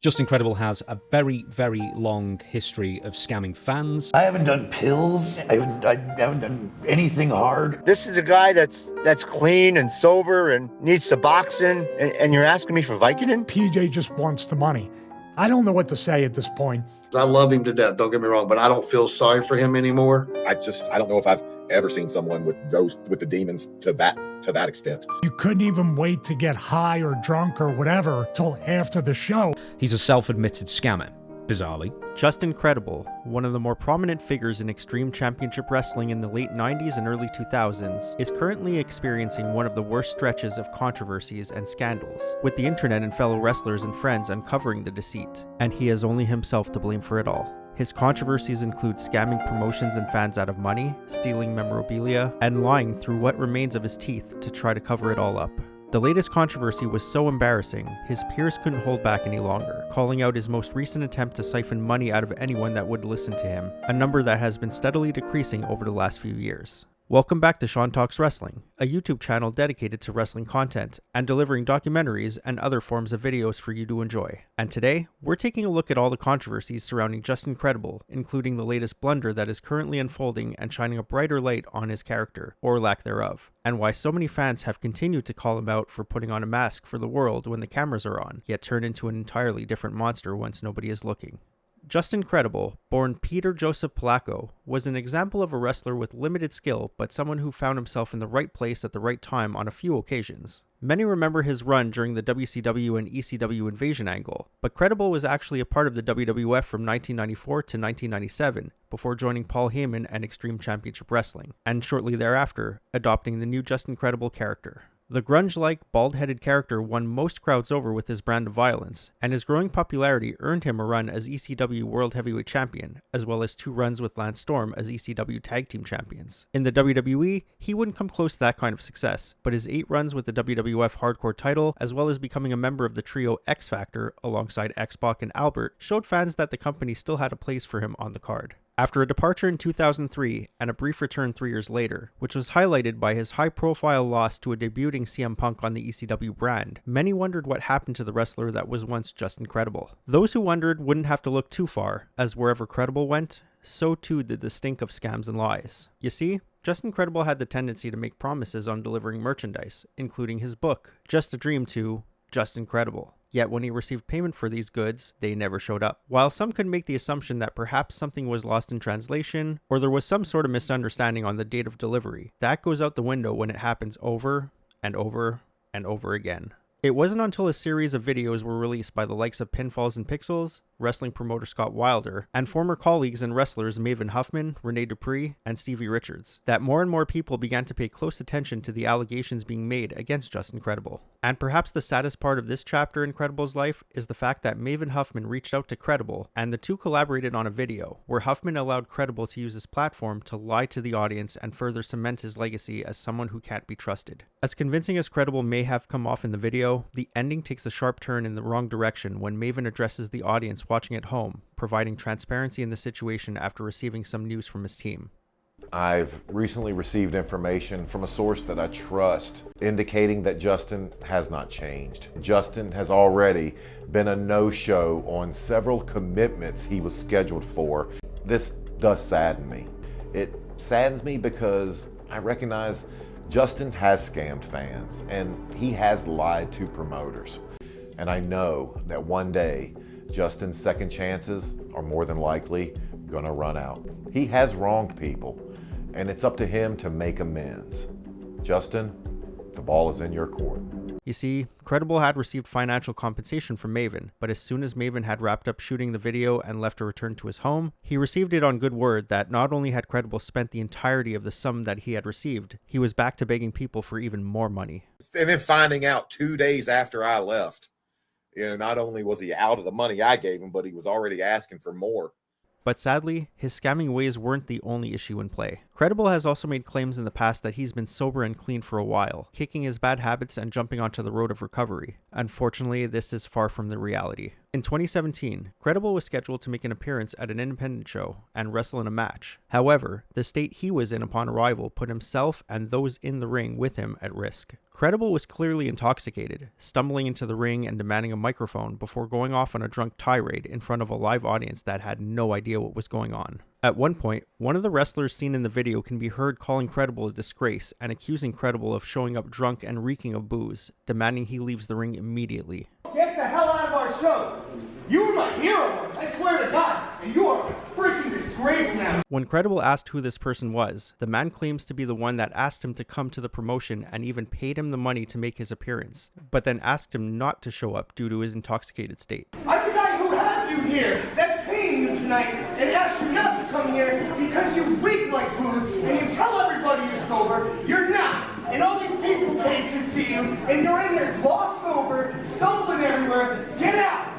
Just Incredible has a very, very long history of scamming fans. I haven't done pills. I haven't done anything hard. This is a guy that's clean and sober and needs Suboxone, and you're asking me for Vicodin? PJ just wants the money. I don't know what to say at this point. I love him to death, don't get me wrong, but I don't feel sorry for him anymore. I don't know if I've ever seen someone with the demons to that extent. You couldn't even wait to get high or drunk or whatever till after the show. He's a self-admitted scammer, bizarrely. Just Incredible, one of the more prominent figures in Extreme Championship Wrestling in the late 90s and early 2000s, is currently experiencing one of the worst stretches of controversies and scandals, with the internet and fellow wrestlers and friends uncovering the deceit, and he has only himself to blame for it all. His controversies include scamming promotions and fans out of money, stealing memorabilia, and lying through what remains of his teeth to try to cover it all up. The latest controversy was so embarrassing, his peers couldn't hold back any longer, calling out his most recent attempt to siphon money out of anyone that would listen to him, a number that has been steadily decreasing over the last few years. Welcome back to Sean Talks Wrestling, a YouTube channel dedicated to wrestling content and delivering documentaries and other forms of videos for you to enjoy. And today, we're taking a look at all the controversies surrounding Just Incredible, including the latest blunder that is currently unfolding and shining a brighter light on his character, or lack thereof, and why so many fans have continued to call him out for putting on a mask for the world when the cameras are on, yet turn into an entirely different monster once nobody is looking. Just Incredible, born Peter Joseph Polacco, was an example of a wrestler with limited skill, but someone who found himself in the right place at the right time on a few occasions. Many remember his run during the WCW and ECW invasion angle, but Credible was actually a part of the WWF from 1994 to 1997, before joining Paul Heyman and Extreme Championship Wrestling, and shortly thereafter, adopting the new Just Incredible character. The grunge-like, bald-headed character won most crowds over with his brand of violence, and his growing popularity earned him a run as ECW World Heavyweight Champion, as well as 2 runs with Lance Storm as ECW Tag Team Champions. In the WWE, he wouldn't come close to that kind of success, but his 8 runs with the WWF Hardcore title, as well as becoming a member of the trio X Factor alongside X-Pac and Albert, showed fans that the company still had a place for him on the card. After a departure in 2003 and a brief return 3 years later, which was highlighted by his high-profile loss to a debuting CM Punk on the ECW brand, many wondered what happened to the wrestler that was once Just Incredible. Those who wondered wouldn't have to look too far, as wherever Credible went, so too did the stink of scams and lies. You see, Just Incredible had the tendency to make promises on delivering merchandise, including his book, Just a Dream, to Just Incredible. Yet when he received payment for these goods, they never showed up. While some could make the assumption that perhaps something was lost in translation, or there was some sort of misunderstanding on the date of delivery, that goes out the window when it happens over and over and over again. It wasn't until a series of videos were released by the likes of Pinfalls and Pixels, wrestling promoter Scott Wilder, and former colleagues and wrestlers Maven Huffman, Rene Dupree, and Stevie Richards, that more and more people began to pay close attention to the allegations being made against Just Incredible. And perhaps the saddest part of this chapter in Credible's life is the fact that Maven Huffman reached out to Credible, and the two collaborated on a video, where Huffman allowed Credible to use his platform to lie to the audience and further cement his legacy as someone who can't be trusted. As convincing as Credible may have come off in the video, the ending takes a sharp turn in the wrong direction when Maven addresses the audience watching at home, providing transparency in the situation after receiving some news from his team. I've recently received information from a source that I trust, indicating that Justin has not changed. Justin has already been a no-show on several commitments he was scheduled for. This does sadden me. It saddens me because I recognize Justin has scammed fans and he has lied to promoters. And I know that one day Justin's second chances are more than likely gonna run out. He has wronged people, and it's up to him to make amends. Justin, the ball is in your court. You see, Credible had received financial compensation from Maven, but as soon as Maven had wrapped up shooting the video and left to return to his home, he received it on good word that not only had Credible spent the entirety of the sum that he had received, he was back to begging people for even more money. And then finding out 2 days after I left, not only was he out of the money I gave him, but he was already asking for more. But sadly, his scamming ways weren't the only issue in play. Credible has also made claims in the past that he's been sober and clean for a while, kicking his bad habits and jumping onto the road of recovery. Unfortunately, this is far from the reality. In 2017, Credible was scheduled to make an appearance at an independent show and wrestle in a match. However, the state he was in upon arrival put himself and those in the ring with him at risk. Credible was clearly intoxicated, stumbling into the ring and demanding a microphone before going off on a drunk tirade in front of a live audience that had no idea what was going on. At one point, one of the wrestlers seen in the video can be heard calling Credible a disgrace and accusing Credible of showing up drunk and reeking of booze, demanding he leaves the ring immediately. Get the hell out of our show! You were my hero once, I swear to God, and you are a freaking disgrace now! When Credible asked who this person was, the man claims to be the one that asked him to come to the promotion and even paid him the money to make his appearance, but then asked him not to show up due to his intoxicated state. I'm the guy who has you here, that's paying you tonight, and asked you not to come here because you reek like booze, and you tell everybody you're sober, you're not! And all these people paid to see you, and you're in there glossed over, stumbling everywhere. Get out!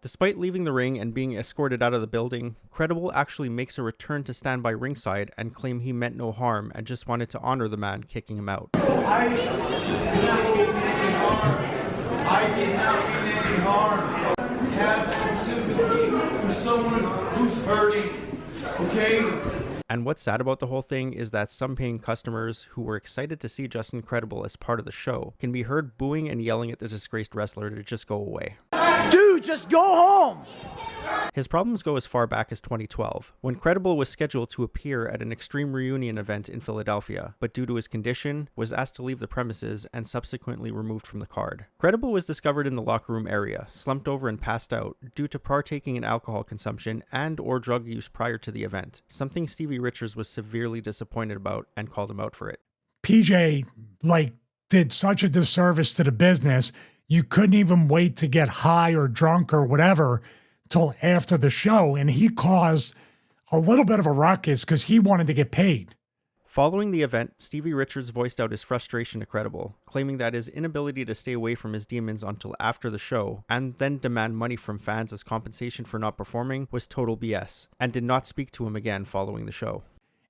Despite leaving the ring and being escorted out of the building, Credible actually makes a return to stand by ringside and claim he meant no harm and just wanted to honor the man kicking him out. I did not mean any harm. We have some sympathy for someone who's hurting, okay? And what's sad about the whole thing is that some paying customers who were excited to see Justin Credible as part of the show can be heard booing and yelling at the disgraced wrestler to just go away. Dude, just go home! His problems go as far back as 2012, when Credible was scheduled to appear at an Extreme Reunion event in Philadelphia, but due to his condition, was asked to leave the premises and subsequently removed from the card. Credible was discovered in the locker room area, slumped over and passed out, due to partaking in alcohol consumption and or drug use prior to the event, something Stevie Richards was severely disappointed about and called him out for it. PJ, did such a disservice to the business, you couldn't even wait to get high or drunk or whatever till after the show, and he caused a little bit of a ruckus because he wanted to get paid. Following the event, Stevie Richards voiced out his frustration to Credible, claiming that his inability to stay away from his demons until after the show, and then demand money from fans as compensation for not performing, was total BS, and did not speak to him again following the show.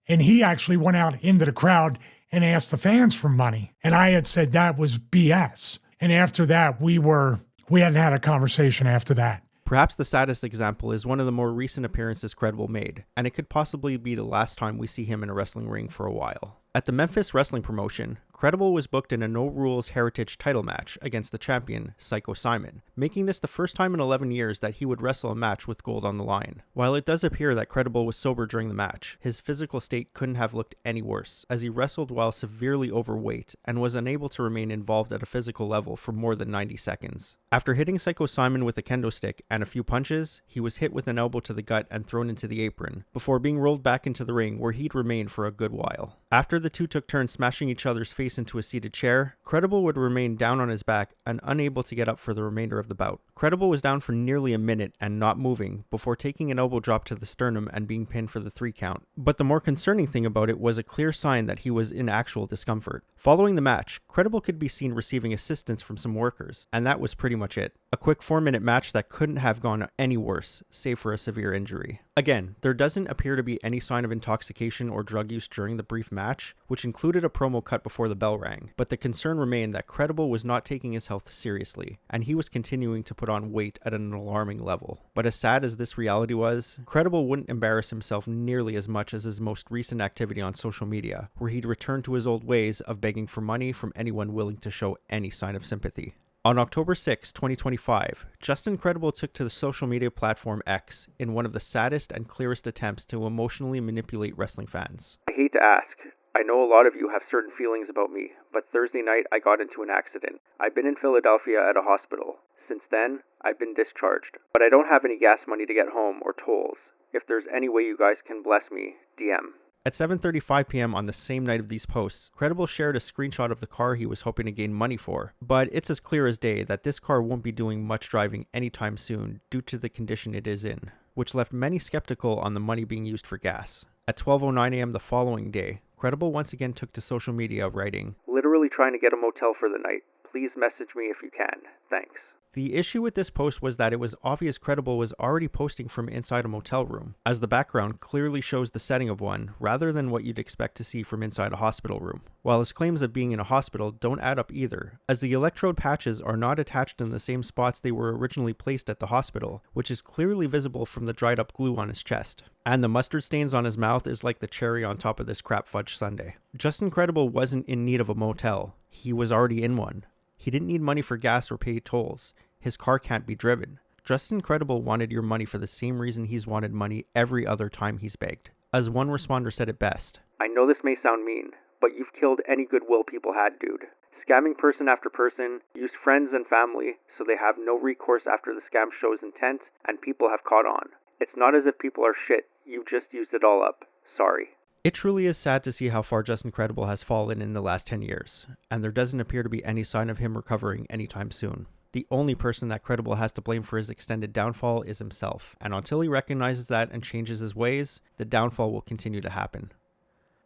And he actually went out into the crowd and asked the fans for money, and I had said that was BS. And after that, we hadn't had a conversation after that. Perhaps the saddest example is one of the more recent appearances Credible made, and it could possibly be the last time we see him in a wrestling ring for a while. At the Memphis wrestling promotion, Credible was booked in a No Rules Heritage title match against the champion, Psycho Simon, making this the first time in 11 years that he would wrestle a match with gold on the line. While it does appear that Credible was sober during the match, his physical state couldn't have looked any worse, as he wrestled while severely overweight and was unable to remain involved at a physical level for more than 90 seconds. After hitting Psycho Simon with a kendo stick and a few punches, he was hit with an elbow to the gut and thrown into the apron, before being rolled back into the ring where he'd remain for a good while. After the two took turns smashing each other's face into a seated chair, Credible would remain down on his back and unable to get up for the remainder of the bout. Credible was down for nearly a minute and not moving before taking an elbow drop to the sternum and being pinned for the 3 count. But the more concerning thing about it was a clear sign that he was in actual discomfort. Following the match, Credible could be seen receiving assistance from some workers, and that was pretty much it. A quick 4-minute match that couldn't have gone any worse, save for a severe injury. Again, there doesn't appear to be any sign of intoxication or drug use during the brief match, which included a promo cut before the bell rang, but the concern remained that Credible was not taking his health seriously, and he was continuing to put on weight at an alarming level. But as sad as this reality was, Credible wouldn't embarrass himself nearly as much as his most recent activity on social media, where he'd returned to his old ways of begging for money from anyone willing to show any sign of sympathy. On October 6, 2025, Justin Credible took to the social media platform X in one of the saddest and clearest attempts to emotionally manipulate wrestling fans. I hate to ask. I know a lot of you have certain feelings about me, but Thursday night I got into an accident. I've been in Philadelphia at a hospital. Since then, I've been discharged. But I don't have any gas money to get home or tolls. If there's any way you guys can bless me, DM. At 7:35 p.m. on the same night of these posts, Credible shared a screenshot of the car he was hoping to gain money for, but it's as clear as day that this car won't be doing much driving anytime soon due to the condition it is in, which left many skeptical on the money being used for gas. At 12:09 a.m. the following day, Credible once again took to social media writing, "Literally trying to get a motel for the night. Please message me if you can. Thanks." The issue with this post was that it was obvious Credible was already posting from inside a motel room, as the background clearly shows the setting of one rather than what you'd expect to see from inside a hospital room. While his claims of being in a hospital don't add up either, as the electrode patches are not attached in the same spots they were originally placed at the hospital, which is clearly visible from the dried up glue on his chest. And the mustard stains on his mouth is like the cherry on top of this crap fudge sundae. Justin Credible wasn't in need of a motel. He was already in one. He didn't need money for gas or pay tolls. His car can't be driven. Justin Credible wanted your money for the same reason he's wanted money every other time he's begged. As one responder said it best, "I know this may sound mean, but you've killed any goodwill people had, dude. Scamming person after person, used friends and family so they have no recourse after the scam shows intent and people have caught on. It's not as if people are shit, you've just used it all up. Sorry." It truly is sad to see how far Justin Credible has fallen in the last 10 years, and there doesn't appear to be any sign of him recovering anytime soon. The only person that Credible has to blame for his extended downfall is himself, and until he recognizes that and changes his ways, the downfall will continue to happen.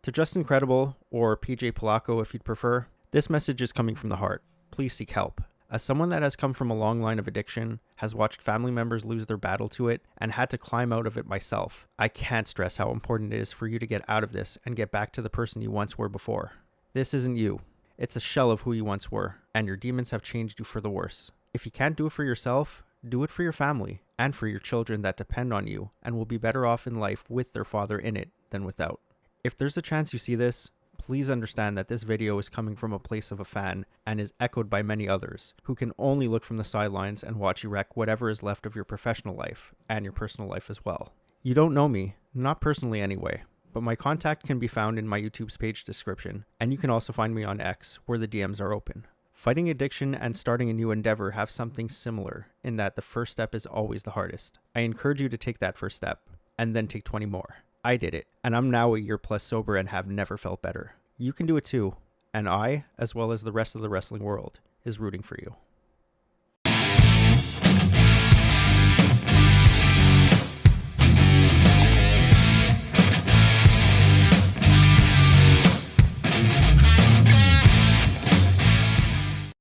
To Justin Credible, or PJ Polacco if you'd prefer, this message is coming from the heart. Please seek help. As someone that has come from a long line of addiction, has watched family members lose their battle to it, and had to climb out of it myself, I can't stress how important it is for you to get out of this and get back to the person you once were before. This isn't you. It's a shell of who you once were, and your demons have changed you for the worse. If you can't do it for yourself, do it for your family, and for your children that depend on you, and will be better off in life with their father in it than without. If there's a chance you see this, please understand that this video is coming from a place of a fan and is echoed by many others who can only look from the sidelines and watch you wreck whatever is left of your professional life and your personal life as well. You don't know me, not personally anyway, but my contact can be found in my YouTube's page description, and you can also find me on X where the DMs are open. Fighting addiction and starting a new endeavor have something similar in that the first step is always the hardest. I encourage you to take that first step and then take 20 more. I did it, and I'm now a year plus sober and have never felt better. You can do it too, and I, as well as the rest of the wrestling world, is rooting for you.